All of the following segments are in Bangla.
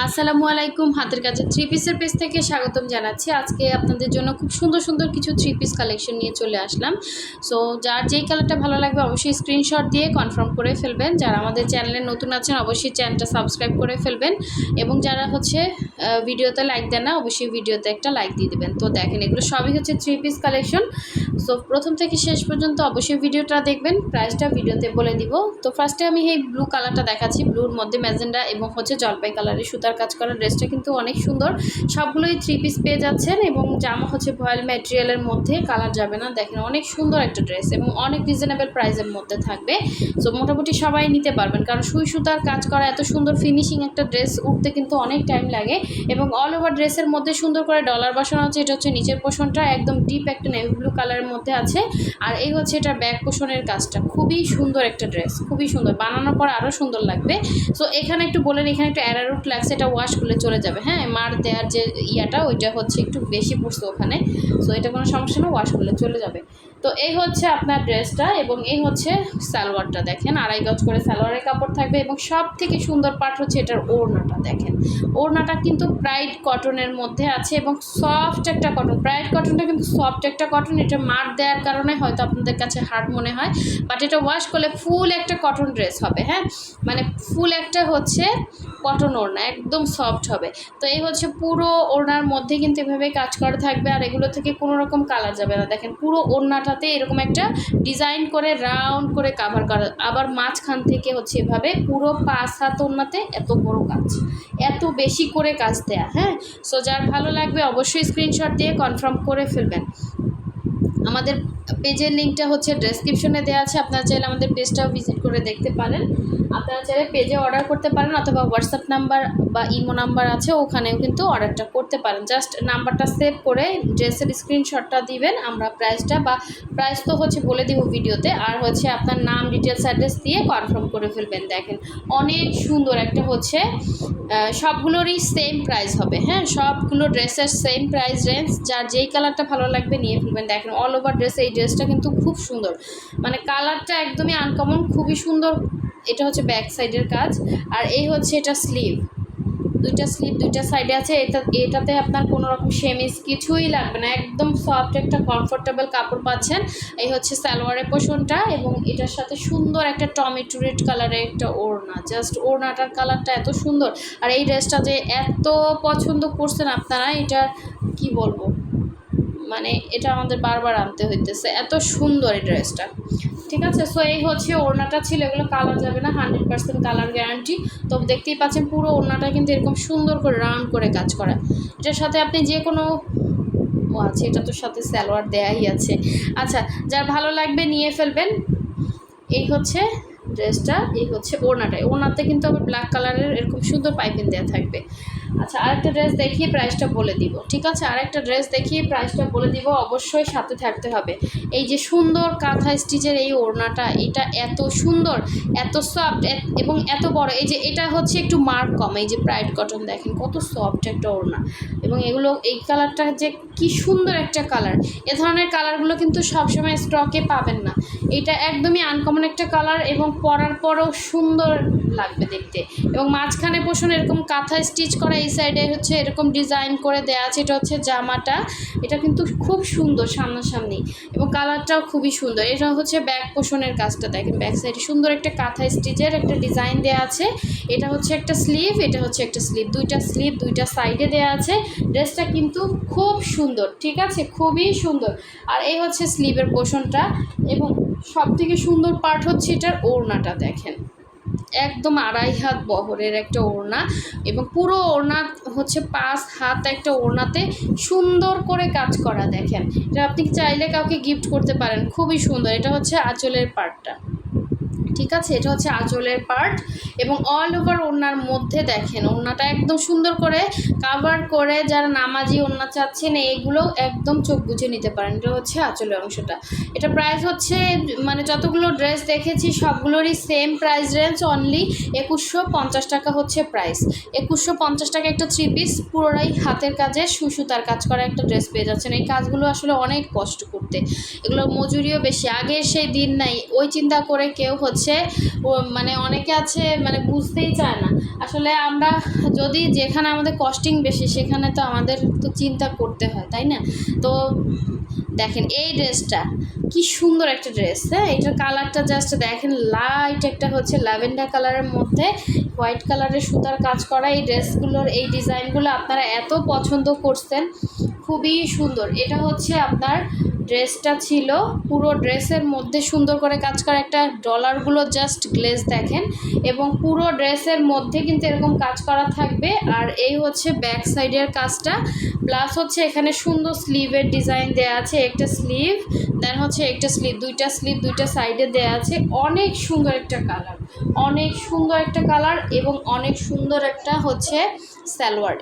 আসসালামু আলাইকুম। হাতের কাছে থ্রি পিসের পেজ থেকে স্বাগতম জানাচ্ছি। আজকে আপনাদের জন্য খুব সুন্দর সুন্দর কিছু থ্রি পিস কালেকশন নিয়ে চলে আসলাম। সো যার যেই কালারটা ভালো লাগবে অবশ্যই স্ক্রিনশট দিয়ে কনফার্ম করে ফেলবেন। যারা আমাদের চ্যানেলে নতুন আছেন অবশ্যই চ্যানেলটা সাবস্ক্রাইব করে ফেলবেন, এবং যারা ভিডিওতে লাইক দেন না অবশ্যই ভিডিওতে একটা লাইক দিয়ে দেবেন। তো দেখেন, এগুলো সবই হচ্ছে থ্রি পিস কালেকশন। সো প্রথম থেকে শেষ পর্যন্ত অবশ্যই ভিডিওটা দেখবেন। প্রাইসটা ভিডিওতে বলে দিব। তো ফার্স্টে আমি এই ব্লু কালারটা দেখাচ্ছি। ব্লুর মধ্যে ম্যাজেন্ডা এবং জলপাই কালারের সুতার কাজ করা ড্রেসটা কিন্তু অনেক সুন্দর। সবগুলোই থ্রি পিস পেয়ে যাচ্ছেন, এবং জামা ভয়েল ম্যাটেরিয়ালের মধ্যে, কালার যাবে না। দেখেন অনেক সুন্দর একটা ড্রেস এবং অনেক রিজনেবল প্রাইসের মধ্যে থাকবে। সো মোটামুটি সবাই নিতে পারবেন, কারণ সুই সুতার কাজ করা এত সুন্দর ফিনিশিং একটা ড্রেস উঠতে কিন্তু অনেক টাইম লাগে। এবং অল ওভার ড্রেসের মধ্যে সুন্দর করে ডলার বসানো আছে। এটা হচ্ছে নিচের পোর্শনটা একদম ডিপ একটা নেভি ব্লু কালারের মধ্যে আছে, আর এই হচ্ছে এটা ব্যাক পোর্শনের কাজটা। খুবই সুন্দর একটা ড্রেস, খুবই সুন্দর, বানানোর পর আরও সুন্দর লাগবে। সো এখানে একটু বলেন, এখানে একটু অ্যারারুট লাগছে, এটা ওয়াশ করলে চলে যাবে। হ্যাঁ, মার দেওয়ার যে ইয়াটা ওইটা একটু বেশি পড়ছে ওখানে। সো এটা কোনো সমস্যা না, ওয়াশ করলে চলে যাবে। তো এই হচ্ছে আপনার ড্রেসটা, এবং এই হচ্ছে সালোয়ারটা। দেখেন 2.5 গজ করে সালোয়ারের কাপড় থাকবে, এবং সব থেকে সুন্দর পার্ট হচ্ছে এটার ওড়নাটা। দেখেন ওড়নাটা কিন্তু প্রাইড কটনের মধ্যে আছে, এবং সফট একটা কটন। প্রাইড কটনটা কিন্তু সফট একটা কটন। এটা মার দেওয়ার কারণে হয়তো আপনাদের কাছে হার্ড মনে হয়, বাট এটা ওয়াশ করলে ফুল একটা কটন ড্রেস হবে। হ্যাঁ, মানে ফুল একটা কটন ওড়না, একদম সফট হবে। তো এই হচ্ছে পুরো ওড়নার মধ্যে কিন্তু এভাবে কাজ করা থাকবে, আর এগুলো থেকে কোনো রকম কালার যাবে না। দেখেন পুরো ওড়নাটাতে এরকম একটা ডিজাইন করে রাউন্ড করে কাভার করা, আবার মাঝখান থেকে এভাবে পুরো 5 হাত ওড়নাতে এত বড় কাজ, এত বেশি করে কাজ দেয়া। হ্যাঁ, সো যার ভালো লাগবে অবশ্যই স্ক্রিনশট দিয়ে কনফার্ম করে ফেলবেন। আমাদের পেজের লিঙ্কটা ডেসক্রিপশনে দেওয়া আছে, আপনারা চাইলে আমাদের পেজটাও ভিজিট করে দেখতে পারেন। আপনারা চাইলে পেজে অর্ডার করতে পারেন, অথবা হোয়াটসঅ্যাপ নাম্বার বা ইমো নাম্বার আছে, ওখানেও কিন্তু অর্ডারটা করতে পারেন। জাস্ট নাম্বারটা সেভ করে ড্রেসের স্ক্রিনশটটা দিবেন। আমরা প্রাইস তো বলে দিব ভিডিওতে, আর আপনার নাম, ডিটেলস, অ্যাড্রেস দিয়ে কনফার্ম করে ফেলবেন। দেখেন অনেক সুন্দর একটা সবগুলোরই সেম প্রাইস হবে। হ্যাঁ, সবগুলো ড্রেসের সেম প্রাইস রেঞ্জ। যার যেই কালারটা ভালো লাগবে নিয়ে ফেলবেন। দেখেন অল ওভার ড্রেস, এই ড্রেসটা কিন্তু খুব সুন্দর, মানে কালারটা একদমই আনকমন, খুবই সুন্দর। এটা ব্যাক সাইডের কাজ, আর এই এটা স্লিভ। দুইটা সাইডে আছে। এটাতে আপনার কোনো রকম সেমিজ কিছুই লাগবে না, একদম সফট একটা কমফোর্টেবল কাপড় পাচ্ছেন। এই সালোয়ারের পোর্শনটা, এবং এটার সাথে সুন্দর একটা টমেটো রেড কালারের একটা ওড়না। জাস্ট ওড়নাটার কালারটা এত সুন্দর, আর এই ড্রেসটা যে এত পছন্দ করছেন আপনারা, এটা কি বলবো, মানে এটা আমাদের বারবার আনতে হইতেছে, এত সুন্দর এই ড্রেসটা। ঠিক আছে, সো এই ওড়নাটা ছিল। এগুলো কালার যাবে না, 100% কালার গ্যারান্টি। তো দেখতেই পাচ্ছেন পুরো ওড়নাটা কিন্তু এরকম সুন্দর করে রাউন্ড করে কাজ করা। এটার সাথে আপনি যে কোনো এটা তো সাথে সালোয়ার দেয়াই আছে। আচ্ছা, যার ভালো লাগবে নিয়ে ফেলবেন। এই ড্রেসটা, এই ওড়নাতে কিন্তু আবার ব্ল্যাক কালারের এরকম সুন্দর পাইপিং দেওয়া থাকবে। আচ্ছা, আরেকটা ড্রেস দেখিয়ে প্রাইসটা বলে দিব। ঠিক আছে, আরেকটা ড্রেস দেখিয়ে প্রাইসটা বলে দিব, অবশ্যই সাথে থাকতে হবে। এই যে সুন্দর কাঁথা স্টিচের এই ওড়নাটা, এটা এত সুন্দর, এত সফট এবং এত বড়। এই যে এটা একটু মার্ক কম, এই যে প্রাইড কটন, দেখেন কত সফট একটা ওড়না। এবং এই কালারটা যে কি সুন্দর একটা কালার। এ ধরনের কালারগুলো কিন্তু সবসময় স্টকে পাবেন না। এটা একদমই আনকমন একটা কালার, এবং পরার পরও সুন্দর লাগবে দেখতে। এবং মাঝখানে পোষণ এরকম কাঁথা স্টিচ করা, এই সাইডে এরকম ডিজাইন করে দেওয়া আছে। এটা জামাটা, এটা কিন্তু খুব সুন্দর সামনাসামনি, এবং কালারটাও খুবই সুন্দর। এটা ব্যাক পোষণের কাজটা। দেখেন ব্যাক সাইডে সুন্দর একটা কাঁথা স্টিচের একটা ডিজাইন দেওয়া আছে। এটা একটা স্লিভ, এটা একটা স্লিভ, দুইটা সাইডে দেওয়া আছে। ড্রেসটা কিন্তু খুব সুন্দর, ঠিক আছে, খুবই সুন্দর। আর এই স্লিভের পোষণটা, এবং সবথেকে সুন্দর পার্ট এটার ওড়নাটা। দেখেন একদম 2.5 হাত বহরের একটা ওড়না, এবং পুরো ওড়না 5 হাত একটা ওড়নাতে সুন্দর করে কাজ করা। দেখেন এটা আপনি চাইলে কাউকে গিফট করতে পারেন, খুবই সুন্দর। এটা আঁচলের পার্টটা। ঠিক আছে, এটা আঁচলের পার্ট, এবং অল ওভার ওড়নার মধ্যে দেখেন ওড়নাটা একদম সুন্দর করে কাভার করে। যারা নামাজি ওড়না চাচ্ছেন এইগুলো একদম চোখ বুঝে নিতে পারেন। এটা আঁচলের অংশটা। এটা প্রাইস মানে যতগুলো ড্রেস দেখেছি সবগুলোরই সেম প্রাইস রেঞ্জ, অনলি 2150 টাকা প্রাইস। 2150 টাকা একটা থ্রি পিস, পুরোটাই হাতের কাজে সুতার কাজ করা একটা ড্রেস পেয়ে যাচ্ছেন। এই কাজগুলো আসলে অনেক কষ্ট করতে, এগুলো মজুরিও বেশি। আগে সেই দিন নাই, ওই চিন্তা করে কেউ হচ্ছে মানে অনেকে আছে মানে বুঝতেই চায় না। আসলে আমরা যদি যেখানে আমাদের কস্টিং বেশি সেখানে তো আমাদের তো চিন্তা করতে হয়, তাই না? তো দেখেন এই ড্রেসটা কি সুন্দর একটা ড্রেস। হ্যাঁ, এটার কালারটা জাস্ট দেখেন, লাইট একটা হচ্ছে ল্যাভেন্ডার কালারের মধ্যে হোয়াইট কালারের সুতার কাজ করা। এই ড্রেসগুলোর এই ডিজাইনগুলো আপনারা এত পছন্দ করছেন, খুবই সুন্দর। এটা হচ্ছে আপনার ড্রেসটা ছিল, পুরো ড্রেসের মধ্যে সুন্দর করে কাজ করা, একটা ডলারগুলো জাস্ট গ্লেজ দেখেন, এবং পুরো ড্রেসের মধ্যে কিন্তু এরকম কাজ করা থাকবে। আর এই হচ্ছে ব্যাক সাইডের কাজটা, প্লাস হচ্ছে এখানে সুন্দর স্লিভের ডিজাইন দেওয়া আছে, একটা স্লিভ দেন হচ্ছে একটা স্লিভ, দুইটা স্লিভ দুইটা সাইডে দেওয়া আছে। অনেক সুন্দর একটা কালার, অনেক সুন্দর একটা কালার, এবং অনেক সুন্দর একটা হচ্ছে সালোয়ার।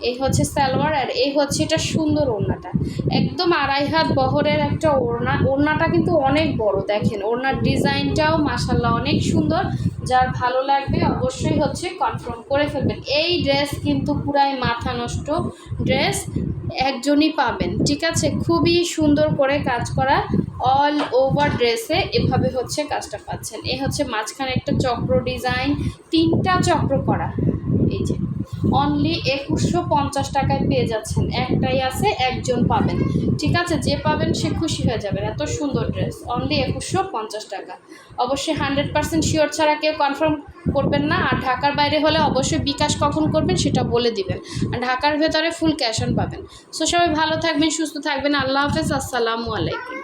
এই হচ্ছে সালোয়ার, আর এই হচ্ছে এটা সুন্দর ওড়নাটা, একদম 2.5 হাত বহরের একটা ওড়না। ওড়নাটা কিন্তু অনেক বড়, দেখেন ওড়নার ডিজাইনটাও মাশাআল্লাহ অনেক সুন্দর। যার ভালো লাগবে অবশ্যই হচ্ছে কনফার্ম করে ফেলবেন। এই ড্রেস কিন্তু পুরাই মাথা নষ্ট ড্রেস, একজনই পাবেন, ঠিক আছে? খুবই সুন্দর করে কাজ করা, অল ওভার ড্রেসে এভাবে হচ্ছে কাজটা পাচ্ছেন। এই হচ্ছে মাঝখানে একটা চক্র ডিজাইন, 3টা চক্র করা। এই যে অনলি 2150 টাকায় পেয়ে যাচ্ছেন, একটাই আছে, একজন পাবেন, ঠিক আছে? যে পাবেন সে খুশি হয়ে যাবেন। এত সুন্দর ড্রেস অনলি 2150 টাকা। অবশ্যই 100% শিওর ছাড়া কেউ কনফার্ম করবেন না। আর ঢাকার বাইরে হলে অবশ্যই বিকাশ কখন করবেন সেটা বলে দিবেন, আর ঢাকার ভেতরে ফুল ক্যাশ অন পাবেন। সো সবাই ভালো থাকবেন, সুস্থ থাকবেন। আল্লাহ হাফেজ, আসসালামু আলাইকুম।